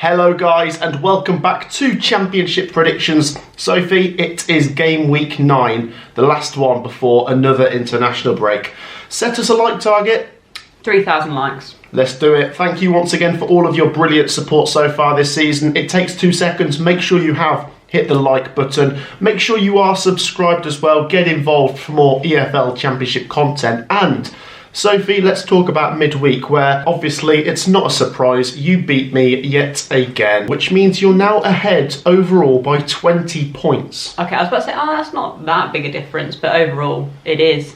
Hello guys and welcome back to Championship Predictions. Sophie, it is game week 9, the last one before another international break. Set us a like target. 3,000 likes. Let's do it. Thank you once again for all of your brilliant support so far this season. It takes 2 seconds. Make sure you have hit the like button. Make sure you are subscribed as well. Get involved for more EFL Championship content. And Sophie, let's talk about midweek, where obviously it's not a surprise. You beat me yet again, which means you're now ahead overall by 20 points. Okay, I was about to say, that's not that big a difference, but overall it is.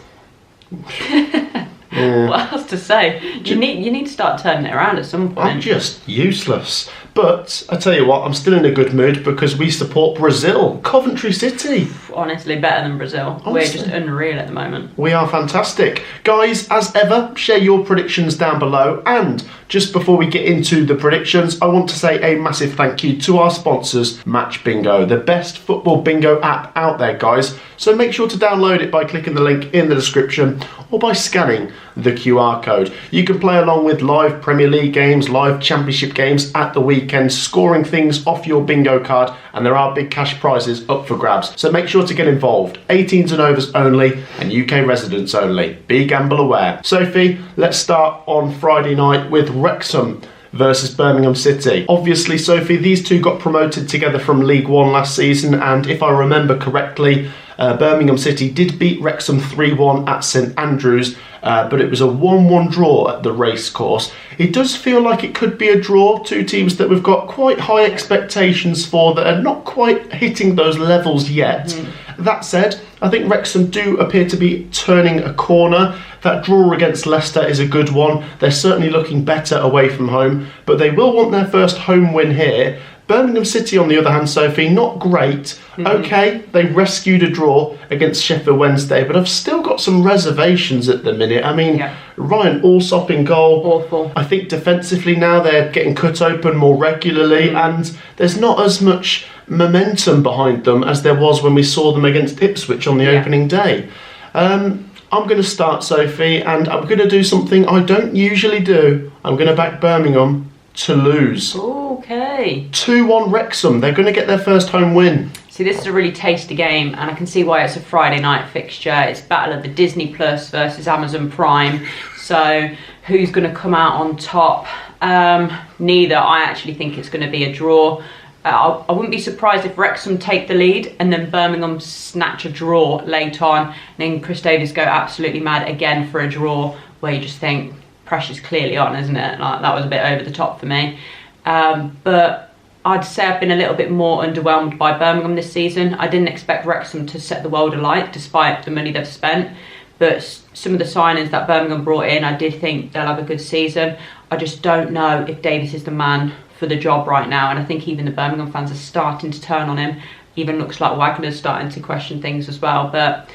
Yeah. What else to say? You need to start turning it around at some point. I'm just useless. But I tell you what, I'm still in a good mood because we support Brazil, Coventry City. Honestly, better than Brazil. Honestly. We're just unreal at the moment. We are fantastic. Guys, as ever, share your predictions down below. And just before we get into the predictions, I want to say a massive thank you to our sponsors, Match Bingo, the best football bingo app out there, guys. So make sure to download it by clicking the link in the description or by scanning the QR code. You can play along with live Premier League games, live Championship games at the weekend, scoring things off your bingo card, and there are big cash prizes up for grabs. So make sure to get involved. 18s and overs only and UK residents only. Be gamble aware. Sophie, let's start on Friday night with Wrexham versus Birmingham City. Obviously, Sophie, these two got promoted together from League One last season, and if I remember correctly, Birmingham City did beat Wrexham 3-1 at St Andrews, but it was a 1-1 draw at the racecourse. It does feel like it could be a draw. Two teams that we've got quite high expectations for that are not quite hitting those levels yet. That said, I think Wrexham do appear to be turning a corner. That draw against Leicester is a good one. They're certainly looking better away from home, but they will want their first home win here. Birmingham City, on the other hand, Sophie, not great. Okay, they rescued a draw against Sheffield Wednesday, but I've still got some reservations at the minute. I mean, Ryan Allsop in goal. Awful. I think defensively now they're getting cut open more regularly, and there's not as much momentum behind them as there was when we saw them against Ipswich on the opening day. I'm going to start, Sophie, and I'm going to do something I don't usually do. I'm going to back Birmingham to lose. Okay. 2-1 Wrexham. They're going to get their first home win. See, this is a really tasty game, and I can see why it's a Friday night fixture. It's battle of the Disney Plus versus Amazon Prime. So, who's going to come out on top? Neither. I actually think it's going to be a draw. I wouldn't be surprised if Wrexham take the lead and then Birmingham snatch a draw late on, and then Chris Davies go absolutely mad again for a draw, where you just think pressure's clearly on, isn't it? Like, that was a bit over the top for me. But I'd say I've been a little bit more underwhelmed by Birmingham this season. I didn't expect Wrexham to set the world alight despite the money they've spent, but some of the signings that Birmingham brought in, I did think they'll have a good season. I just don't know if Davies is the man for the job right now, and I think even the Birmingham fans are starting to turn on him. Even looks like Wagner's starting to question things as well, but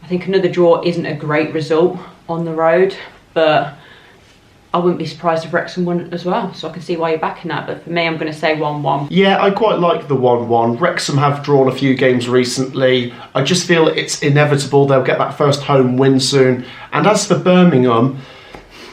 I think another draw isn't a great result on the road, but I wouldn't be surprised if Wrexham won as well, so I can see why you're backing that. But for me, I'm going to say 1-1. Yeah, I quite like the 1-1. Wrexham have drawn a few games recently. I just feel it's inevitable they'll get that first home win soon. And as for Birmingham,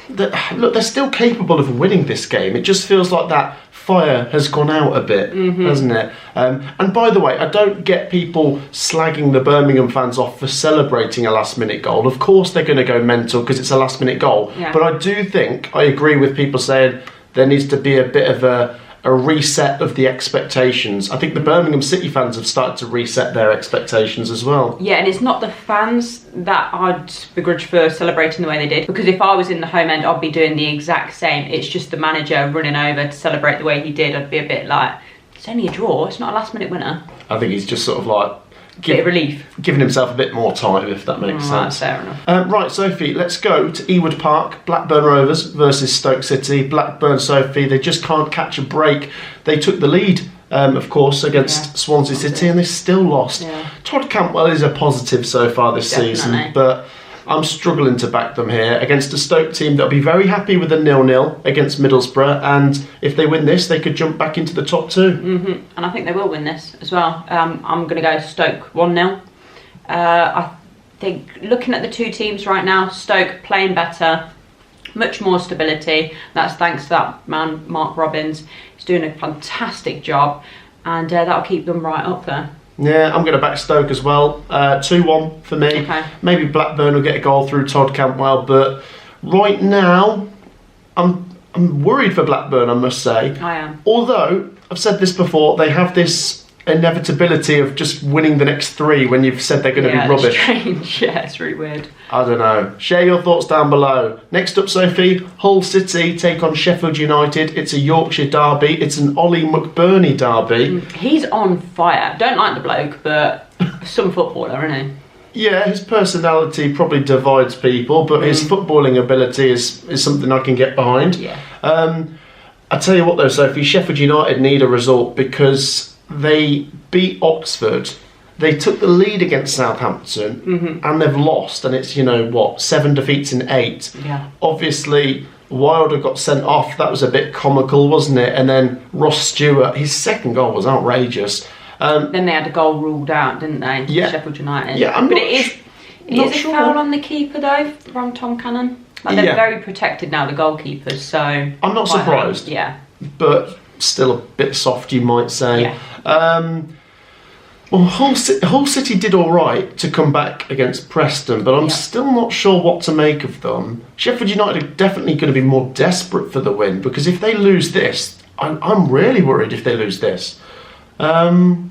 look, they're still capable of winning this game. It just feels like that fire has gone out a bit, hasn't it? And by the way, I don't get people slagging the Birmingham fans off for celebrating a last-minute goal. Of course they're going to go mental because it's a last-minute goal. Yeah. But I do think, I agree with people saying there needs to be a bit of a reset of the expectations. I think the Birmingham City fans have started to reset their expectations as well. Yeah, and it's not the fans that I'd begrudge for celebrating the way they did, because if I was in the home end, I'd be doing the exact same. It's just the manager running over to celebrate the way he did. I'd be a bit like, it's only a draw, it's not a last minute winner. I think he's just sort of like bit of relief. Giving himself a bit more time, if that makes sense. Fair enough. Right, Sophie, let's go to Ewood Park. Blackburn Rovers versus Stoke City. Blackburn, Sophie, they just can't catch a break. They took the lead, of course, against Swansea City, and they still lost. Yeah. Todd Cantwell is a positive so far this season, but I'm struggling to back them here against a Stoke team that'll be very happy with a 0-0 against Middlesbrough, and if they win this, they could jump back into the top 2. And I think they will win this as well. I'm going to go Stoke 1-0. I think looking at the two teams right now, Stoke playing better, Much more stability. That's thanks to that man, Mark Robbins. He's doing a fantastic job, and that'll keep them right up there. Yeah, I'm going to back Stoke as well. 2-1 for me. Okay. Maybe Blackburn will get a goal through Todd Cantwell, but right now, I'm worried for Blackburn, I must say. I am. Although, I've said this before, they have this inevitability of just winning the next 3 when you've said they're going to be rubbish. Strange. Yeah, it's really weird. I don't know. Share your thoughts down below. Next up, Sophie, Hull City take on Sheffield United. It's a Yorkshire derby. It's an Ollie McBurney derby. He's on fire. Don't like the bloke, but some footballer, isn't he? Yeah, his personality probably divides people, but his footballing ability is something I can get behind. Yeah. I tell you what though, Sophie, Sheffield United need a result because they beat Oxford. They took the lead against Southampton and they've lost, and it's 7 defeats in 8. Yeah. Obviously Wilder got sent off. That was a bit comical, wasn't it? And then Ross Stewart, his second goal was outrageous. Then they had a goal ruled out, didn't they? Yeah. Sheffield United. Yeah, but it is sure. a foul on the keeper though from Tom Cannon. Like, they're very protected now, the goalkeepers. So I'm not surprised. Yeah. But still a bit soft, you might say. Yeah. Well, Hull City did all right to come back against Preston, but I'm still not sure what to make of them. Sheffield United are definitely going to be more desperate for the win, because if they lose this, I'm really worried if they lose this. No,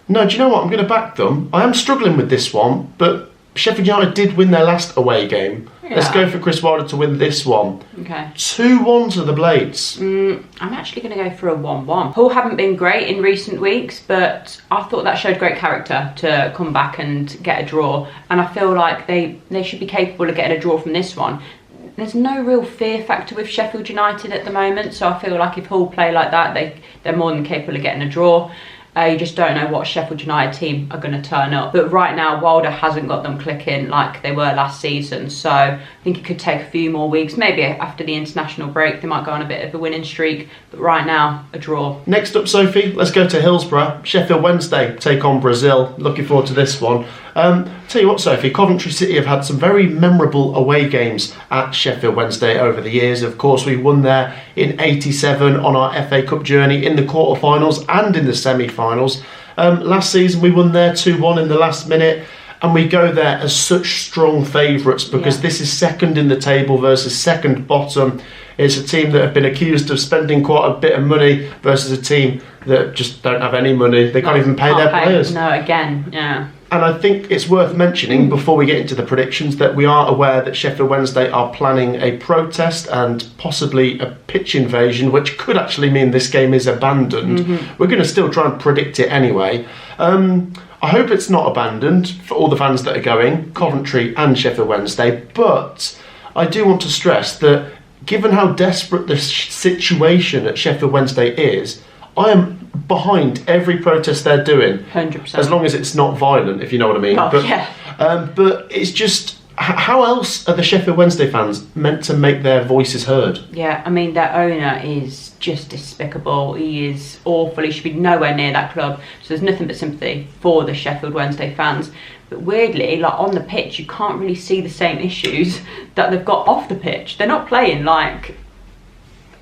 do you know what? I'm going to back them. I am struggling with this one, but Sheffield United did win their last away game. Yeah. Let's go for Chris Wilder to win this one. Okay. 2-1 to the Blades. I'm actually going to go for a 1-1. Hull haven't been great in recent weeks, but I thought that showed great character to come back and get a draw. And I feel like they should be capable of getting a draw from this one. There's no real fear factor with Sheffield United at the moment, so I feel like if Hull play like that, they're more than capable of getting a draw. You just don't know what Sheffield United team are going to turn up. But right now, Wilder hasn't got them clicking like they were last season. So I think it could take a few more weeks. Maybe after the international break, they might go on a bit of a winning streak. But right now, a draw. Next up, Sophie, let's go to Hillsborough. Sheffield Wednesday take on Brazil. Looking forward to this one. Tell you what, Sophie, Coventry City have had some very memorable away games at Sheffield Wednesday over the years. Of course, we won there in '87 on our FA Cup journey in the quarterfinals and in the semi-finals. Last season, we won there 2-1 in the last minute. And we go there as such strong favourites because this is second in the table versus second bottom. It's a team that have been accused of spending quite a bit of money versus a team that just don't have any money. They can't even pay their players. No, again, yeah. And I think it's worth mentioning before we get into the predictions that we are aware that Sheffield Wednesday are planning a protest and possibly a pitch invasion, which could actually mean this game is abandoned. We're going to still try and predict it anyway. I hope it's not abandoned for all the fans that are going, Coventry and Sheffield Wednesday, but I do want to stress that given how desperate the situation at Sheffield Wednesday is, I am behind every protest they're doing. 100%. As long as it's not violent, if you know what I mean. But it's just, how else are the Sheffield Wednesday fans meant to make their voices heard? Yeah, I mean, their owner is just despicable. He is awful. He should be nowhere near that club. So there's nothing but sympathy for the Sheffield Wednesday fans. But weirdly, like on the pitch, you can't really see the same issues that they've got off the pitch. They're not playing like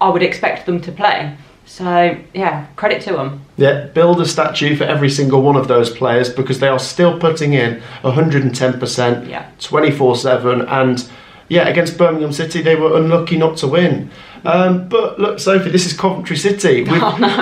I would expect them to play. So, yeah, credit to them. Yeah, build a statue for every single one of those players because they are still putting in 110%, 24/7. And, yeah, against Birmingham City, they were unlucky not to win. But, look, Sophie, this is Coventry City.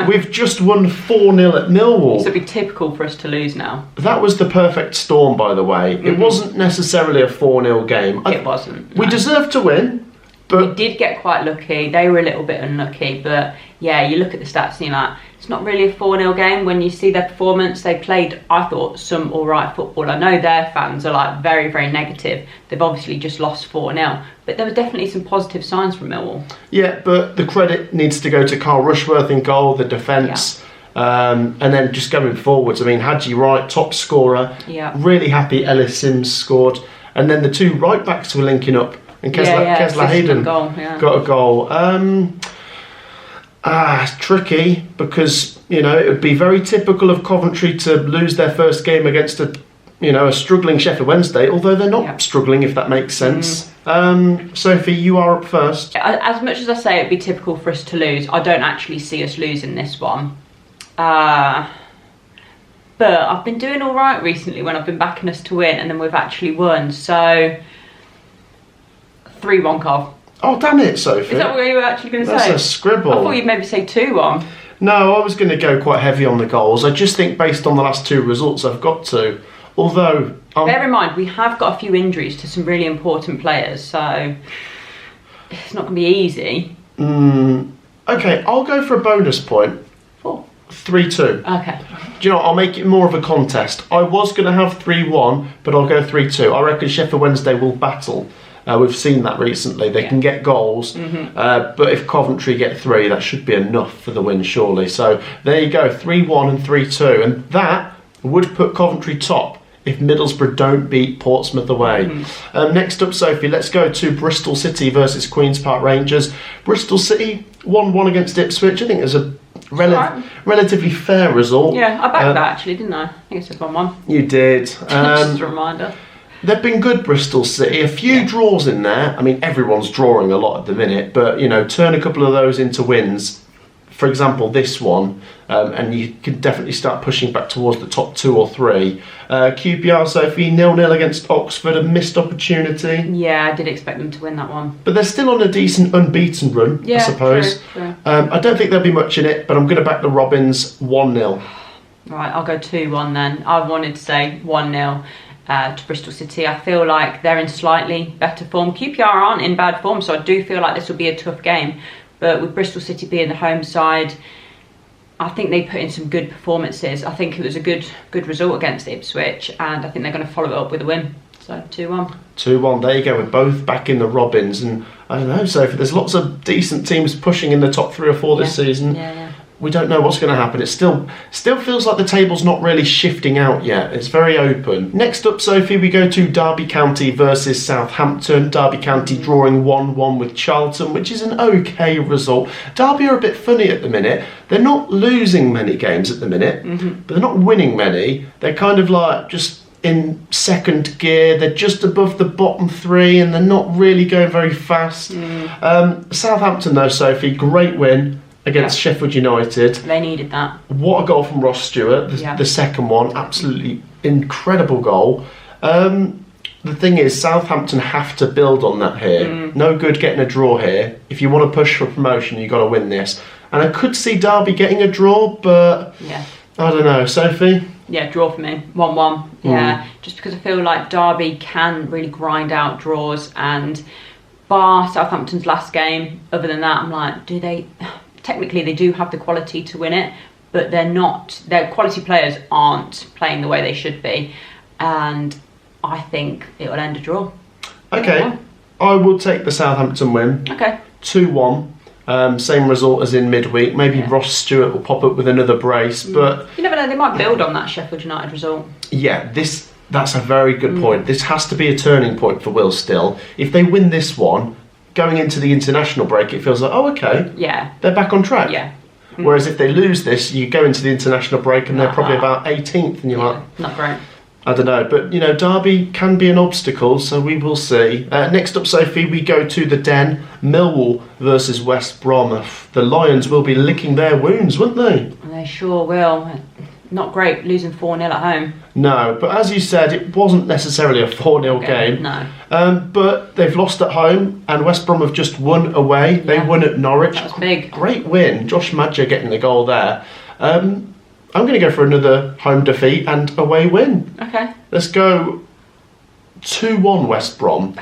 We've just won 4-0 at Millwall. So it'd be typical for us to lose now. That was the perfect storm, by the way. It wasn't necessarily a 4-0 game. It wasn't. We deserved to win. But we did get quite lucky. They were a little bit unlucky, but yeah, you look at the stats and you're like, it's not really a 4-0 game. When you see their performance, they played, I thought, some alright football. I know their fans are like very, very negative. They've obviously just lost 4-0, but there were definitely some positive signs from Millwall. Yeah, but the credit needs to go to Carl Rushworth in goal, the defence. And then just going forwards, I mean, Hadji Wright, top scorer. Yeah. Really happy Ellis Sims scored. And then the two right backs were linking up. And Kesler Hayden got a goal. It's tricky because, it would be very typical of Coventry to lose their first game against a struggling Sheffield Wednesday, although they're not struggling, if that makes sense. Sophie, you are up first. As much as I say it'd be typical for us to lose, I don't actually see us losing this one. But I've been doing all right recently when I've been backing us to win, and then we've actually won. So 3-1, Cov. Oh, damn it, Sophie. Is that what you were actually going to say? That's a scribble. I thought you'd maybe say 2-1. No, I was going to go quite heavy on the goals. I just think based on the last 2 results, I've got to. Although... bear in mind, we have got a few injuries to some really important players, so it's not going to be easy. Okay, I'll go for a bonus point. 4. 3-2. Okay. Do you know what? I'll make it more of a contest. I was going to have 3-1, but I'll go 3-2. I reckon Sheffield Wednesday will battle. We've seen that recently. They can get goals, but if Coventry get 3, that should be enough for the win, surely. So there you go, 3-1 and 3-2. And that would put Coventry top if Middlesbrough don't beat Portsmouth away. Next up, Sophie, let's go to Bristol City versus Queen's Park Rangers. Bristol City 1-1 against Ipswich. I think it was a relatively fair result. Yeah, I backed that actually, didn't I? I think it said 1-1. You did. Just a reminder. They've been good, Bristol City. A few draws in there. I mean, everyone's drawing a lot at the minute, but, you know, turn a couple of those into wins. For example, this one, and you can definitely start pushing back towards the top 2 or 3. QPR, Sophie, 0-0 against Oxford, a missed opportunity. Yeah, I did expect them to win that one. But they're still on a decent unbeaten run, I suppose. True. I don't think there'll be much in it, but I'm going to back the Robins 1-0. Right, I'll go 2-1 then. I wanted to say 1-0. To Bristol City. I feel like they're in slightly better form. QPR aren't in bad form, so I do feel like this will be a tough game. But with Bristol City being the home side, I think they put in some good performances. I think it was a good result against Ipswich, and I think they're going to follow it up with a win. So 2-1. 2-1, there you go. We're both back in the Robins, and I don't know, Sophie, there's lots of decent teams pushing in the top 3 or 4 this season. Yeah. We don't know what's going to happen. It still feels like the table's not really shifting out yet. It's very open. Next up, Sophie, we go to Derby County versus Southampton. Derby County drawing 1-1 with Charlton, which is an okay result. Derby are a bit funny at the minute. They're not losing many games at the minute, but they're not winning many. They're kind of like just in second gear. They're just above the bottom 3 and they're not really going very fast. Southampton, though, Sophie, great win against Sheffield United. They needed that. What a goal from Ross Stewart, the second one. Absolutely incredible goal. The thing is, Southampton have to build on that here. No good getting a draw here. If you want to push for promotion, you've got to win this. And I could see Derby getting a draw, but I don't know. Sophie? Yeah, draw for me. 1-1. Yeah, just because I feel like Derby can really grind out draws, and bar Southampton's last game, other than that, I'm like, do they... Technically, they do have the quality to win it, but they're not. Their quality players aren't playing the way they should be, and I think it will end a draw. Okay, I will take the Southampton win. Okay. 2-1. Same result as in midweek. Maybe Ross Stewart will pop up with another brace, but you never know. They might build on that Sheffield United result. Yeah, that's a very good point. This has to be a turning point for Will Still. If they win this one, going into the international break, it feels like, oh, okay, they're back on track. Yeah. Whereas if they lose this, you go into the international break and they're probably about 18th, and you're like, not great. I don't know, but you know, Derby can be an obstacle, so we will see. Next up, Sophie, we go to the Den. Millwall versus West Brom. The Lions will be licking their wounds, won't they? They sure will. Not great losing 4-0 at home. No, but as you said, it wasn't necessarily a 4-0 game. No. But they've lost at home, and West Brom have just won away. They won at Norwich. That was big. Great win. Josh Madger getting the goal there. I'm going to go for another home defeat and away win. Okay. Let's go 2-1 West Brom.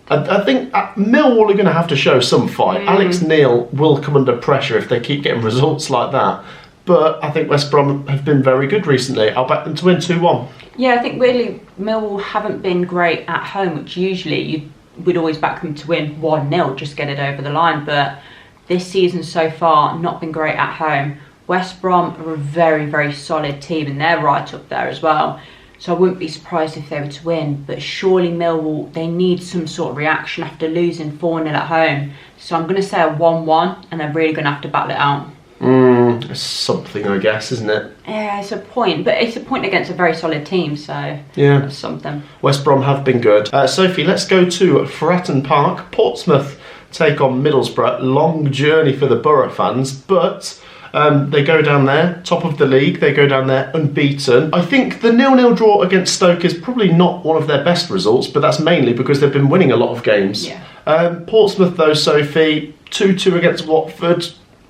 I think Millwall are going to have to show some fight. Alex Neil will come under pressure if they keep getting results like that. But I think West Brom have been very good recently. I'll back them to win 2-1. Yeah, I think weirdly Millwall haven't been great at home, which usually you would always back them to win 1-0, just get it over the line. But this season so far, not been great at home. West Brom are a very, very solid team, and they're right up there as well. So I wouldn't be surprised if they were to win. But surely Millwall, they need some sort of reaction after losing 4-0 at home. So I'm going to say a 1-1, and they're really going to have to battle it out. It's something, I guess, isn't it? Yeah, it's a point, but it's a point against a very solid team, so yeah, that's something. West Brom have been good. Sophie, let's go to Fratton Park. Portsmouth take on Middlesbrough. Long journey for the Borough fans, but they go down there, top of the league. They go down there unbeaten. I think the 0-0 draw against Stoke is probably not one of their best results, but that's mainly because they've been winning a lot of games. Yeah. Portsmouth, though, Sophie, 2-2 against Watford.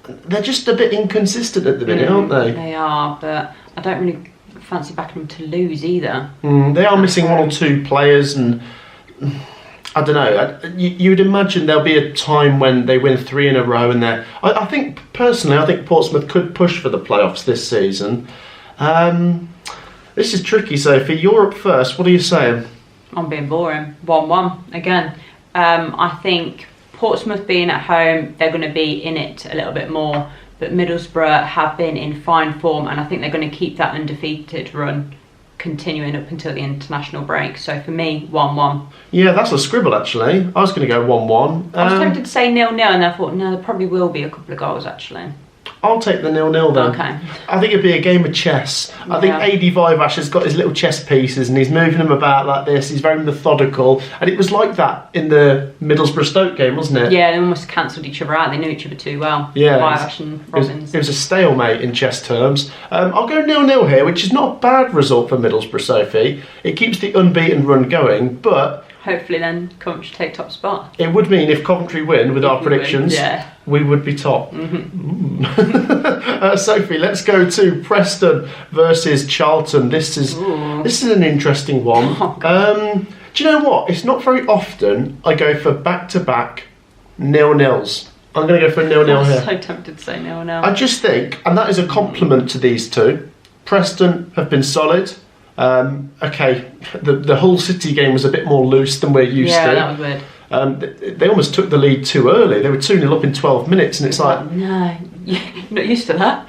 They're just a bit inconsistent at the minute, aren't they? They are, but I don't really fancy backing them to lose either. They are missing one or two players, and I don't know. You would imagine there'll be a time when they win 3 in a row, and I think personally, I think Portsmouth could push for the playoffs this season. This is tricky, Sophie. You're up first. What are you saying? I'm being boring. 1-1 again. I think Portsmouth being at home, they're going to be in it a little bit more. But Middlesbrough have been in fine form, and I think they're going to keep that undefeated run continuing up until the international break. So for me, 1-1. Yeah, that's a scribble, actually. I was going to go 1-1. I was tempted to say 0-0, and I thought, no, there probably will be a couple of goals, actually. I'll take the 0-0 then. Okay. I think it'd be a game of chess. I think AD Vivash has got his little chess pieces and he's moving them about like this. He's very methodical. And it was like that in the Middlesbrough Stoke game, wasn't it? Yeah, they almost cancelled each other out. They knew each other too well. Yeah. Vivash and Robbins. It was a stalemate in chess terms. I'll go 0-0 here, which is not a bad result for Middlesbrough, Sophie. It keeps the unbeaten run going, but hopefully then Coventry take top spot. It would mean if Coventry win with our predictions, we would be top. Sophie, let's go to Preston versus Charlton. This is an interesting one. Do you know what? It's not very often I go for back-to-back 0-0s. I'm going to go for a 0-0 here. I'm so tempted to say 0-0. I just think, and that is a compliment to these two, Preston have been solid. Okay, the Hull City game was a bit more loose than we're used to. Yeah, that was weird. They almost took the lead too early. They were 2-0 up in 12 minutes, and it's like... No, you're not used to that.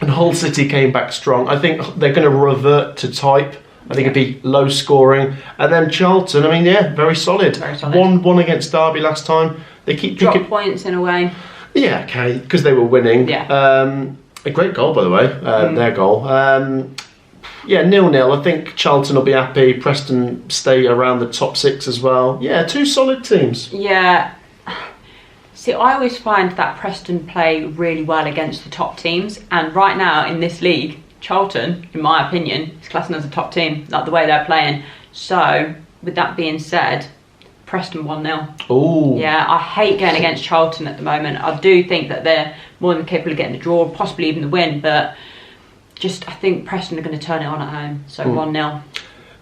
And Hull City came back strong. I think they're going to revert to type. I think it'd be low scoring. And then Charlton, I mean, very solid. Very solid. 1-1 against Derby last time. They keep dropped points in a way. Yeah, okay, because they were winning. Yeah. A great goal, by the way, their goal. 0-0. I think Charlton will be happy. Preston stay around the top 6 as well. Yeah, two solid teams. Yeah. See, I always find that Preston play really well against the top teams. And right now in this league, Charlton, in my opinion, is classing as a top team, like the way they're playing. So, with that being said, Preston 1-0. Oh. Yeah, I hate going against Charlton at the moment. I do think that they're more than capable of getting the draw, possibly even the win, but I think Preston are going to turn it on at home. So 1-0.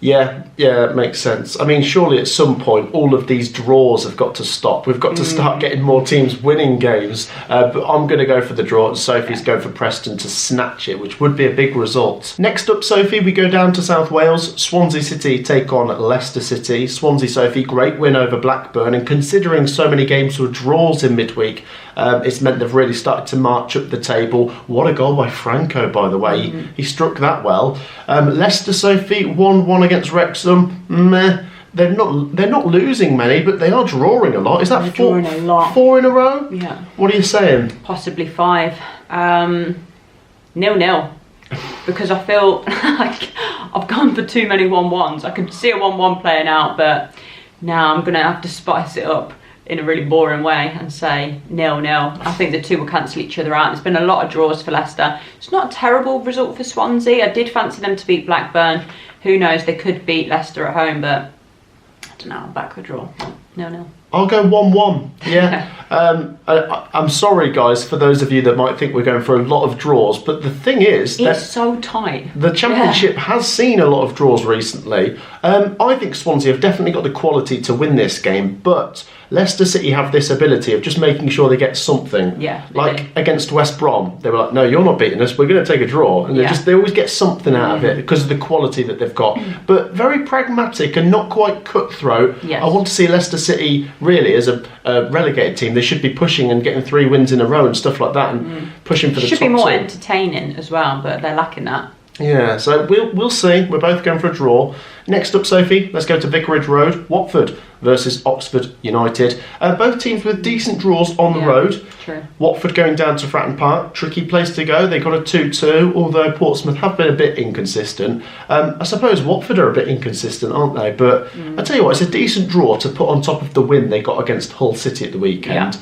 Yeah, it makes sense. I mean, surely at some point all of these draws have got to stop. We've got to start getting more teams winning games. But I'm going to go for the draw. Sophie's going for Preston to snatch it, which would be a big result. Next up, Sophie, we go down to South Wales. Swansea City take on Leicester City. Swansea, Sophie, great win over Blackburn. And considering so many games were draws in midweek, it's meant they've really started to march up the table. What a goal by Franco, by the way. He struck that well. Leicester, Sophie, 1-1 against Wrexham. Meh. They're not losing many, but they are drawing a lot. Is that drawing a lot? 4 in a row? Yeah. What are you saying? Possibly 5. 0-0. Because I feel like I've gone for too many 1-1s. I could see a 1-1 playing out, but now I'm going to have to spice it up in a really boring way and say 0-0. I think the two will cancel each other out. There's been a lot of draws for Leicester. It's not a terrible result for Swansea. I did fancy them to beat Blackburn. Who knows, they could beat Leicester at home, but I don't know, I'll back the draw. 0-0. I'll go 1-1. Yeah. I'm sorry, guys, for those of you that might think we're going for a lot of draws, but the thing is, it's so tight. The Championship has seen a lot of draws recently. I think Swansea have definitely got the quality to win this game, but Leicester City have this ability of just making sure they get something. Yeah. Like against West Brom, they were like, no, you're not beating us, we're going to take a draw. And they always get something out of it because of the quality that they've got. But very pragmatic and not quite cutthroat. Yes. I want to see Leicester City really as a relegated team. They should be pushing and getting 3 wins in a row and stuff like that and pushing for the top 2. Should be more entertaining as well, but they're lacking that. Yeah, so we'll see. We're both going for a draw. Next up, Sophie, let's go to Vicarage Road. Watford versus Oxford United. Both teams with decent draws on the road. True. Watford going down to Fratton Park. Tricky place to go. They got a 2-2, although Portsmouth have been a bit inconsistent. I suppose Watford are a bit inconsistent, aren't they? But I tell you what, it's a decent draw to put on top of the win they got against Hull City at the weekend. Yeah.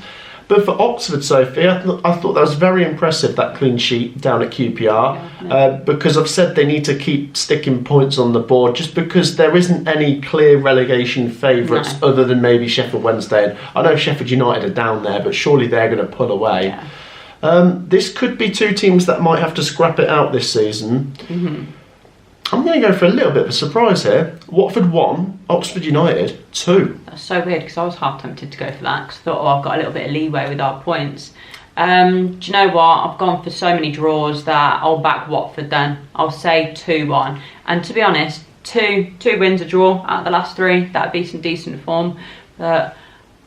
But for Oxford, Sophie, I thought that was very impressive, that clean sheet down at QPR, because I've said they need to keep sticking points on the board just because there isn't any clear relegation favourites other than maybe Sheffield Wednesday. And I know Sheffield United are down there, but surely they're going to pull away. Yeah. This could be two teams that might have to scrap it out this season. Mm-hmm. I'm going to go for a little bit of a surprise here. Watford 1, Oxford United 2. That's so weird because I was half tempted to go for that because I thought, I've got a little bit of leeway with our points. Do you know what? I've gone for so many draws that I'll back Watford then. I'll say 2-1. And to be honest, two wins, a draw out of the last 3. That'd be some decent form. But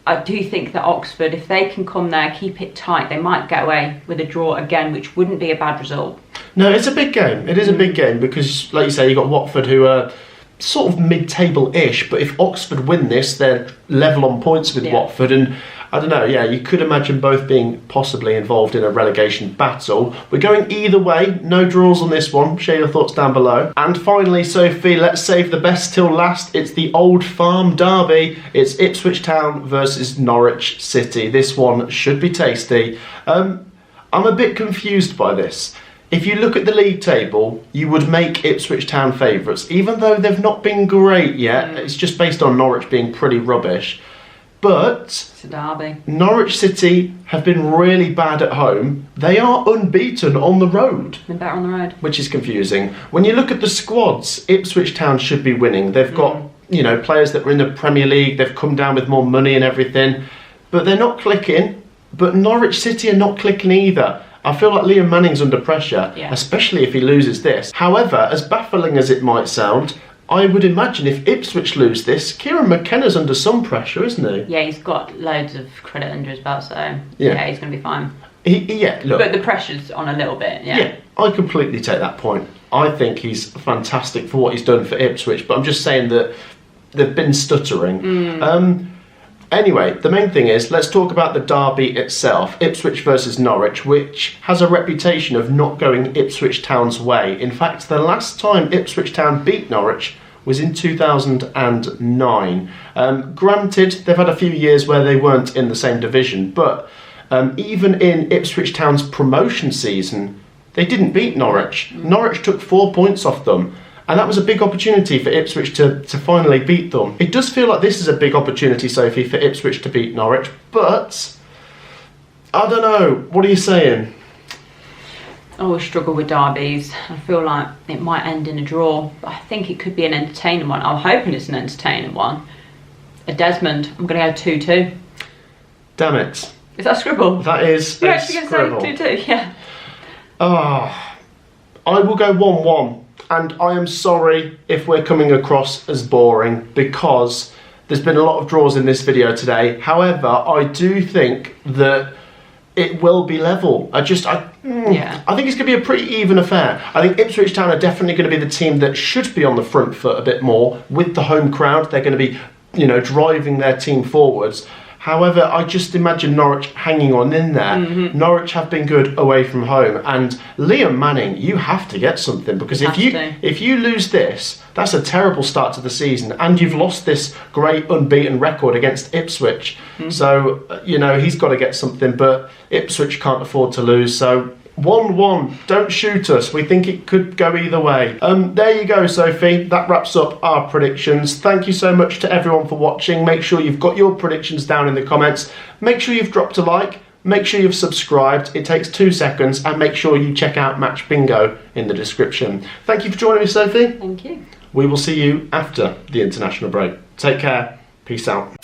I do think that Oxford, if they can come there, keep it tight, they might get away with a draw again, which wouldn't be a bad result. No, it's a big game. It is a big game because, like you say, you've got Watford who are sort of mid-table-ish, but if Oxford win this, they're level on points with Watford. And I don't know, you could imagine both being possibly involved in a relegation battle. We're going either way, no draws on this one. Share your thoughts down below. And finally, Sophie, let's save the best till last. It's the Old Farm derby. It's Ipswich Town versus Norwich City. This one should be tasty. I'm a bit confused by this. If you look at the league table, you would make Ipswich Town favourites, even though they've not been great yet. It's just based on Norwich being pretty rubbish. But it's a derby. Norwich City have been really bad at home. They are unbeaten on the road. They're better on the road. Which is confusing. When you look at the squads, Ipswich Town should be winning. They've got, players that were in the Premier League. They've come down with more money and everything. But they're not clicking. But Norwich City are not clicking either. I feel like Liam Manning's under pressure, especially if he loses this. However, as baffling as it might sound, I would imagine if Ipswich lose this, Kieran McKenna's under some pressure, isn't he? Yeah, he's got loads of credit under his belt, so he's going to be fine. Look. But the pressure's on a little bit, Yeah, I completely take that point. I think he's fantastic for what he's done for Ipswich, but I'm just saying that they've been stuttering. Anyway, the main thing is, let's talk about the derby itself, Ipswich versus Norwich, which has a reputation of not going Ipswich Town's way. In fact, the last time Ipswich Town beat Norwich was in 2009. Granted, they've had a few years where they weren't in the same division, but even in Ipswich Town's promotion season, they didn't beat Norwich. Norwich took 4 points off them. And that was a big opportunity for Ipswich to finally beat them. It does feel like this is a big opportunity, Sophie, for Ipswich to beat Norwich. But, I don't know. What are you saying? I always struggle with derbies. I feel like it might end in a draw. But I think it could be an entertaining one. I'm hoping it's an entertaining one. A Desmond. I'm going to go 2-2. Damn it. Is that a scribble? That is You're a actually scribble. going to say 2-2, yeah. I will go 1-1. And I am sorry if we're coming across as boring because there's been a lot of draws in this video today. However, I do think that it will be level. I think it's going to be a pretty even affair. I think Ipswich Town are definitely going to be the team that should be on the front foot a bit more with the home crowd. They're going to be, driving their team forwards. However, I just imagine Norwich hanging on in there. Norwich have been good away from home. And Liam Manning, you have to get something because if you lose this, that's a terrible start to the season. And you've lost this great unbeaten record against Ipswich. So, he's got to get something. But Ipswich can't afford to lose. So 1-1, don't shoot us. We think it could go either way. There you go, Sophie. That wraps up our predictions. Thank you so much to everyone for watching. Make sure you've got your predictions down in the comments. Make sure you've dropped a like. Make sure you've subscribed. It takes 2 seconds. And make sure you check out Match Bingo in the description. Thank you for joining me, Sophie. Thank you. We will see you after the international break. Take care. Peace out.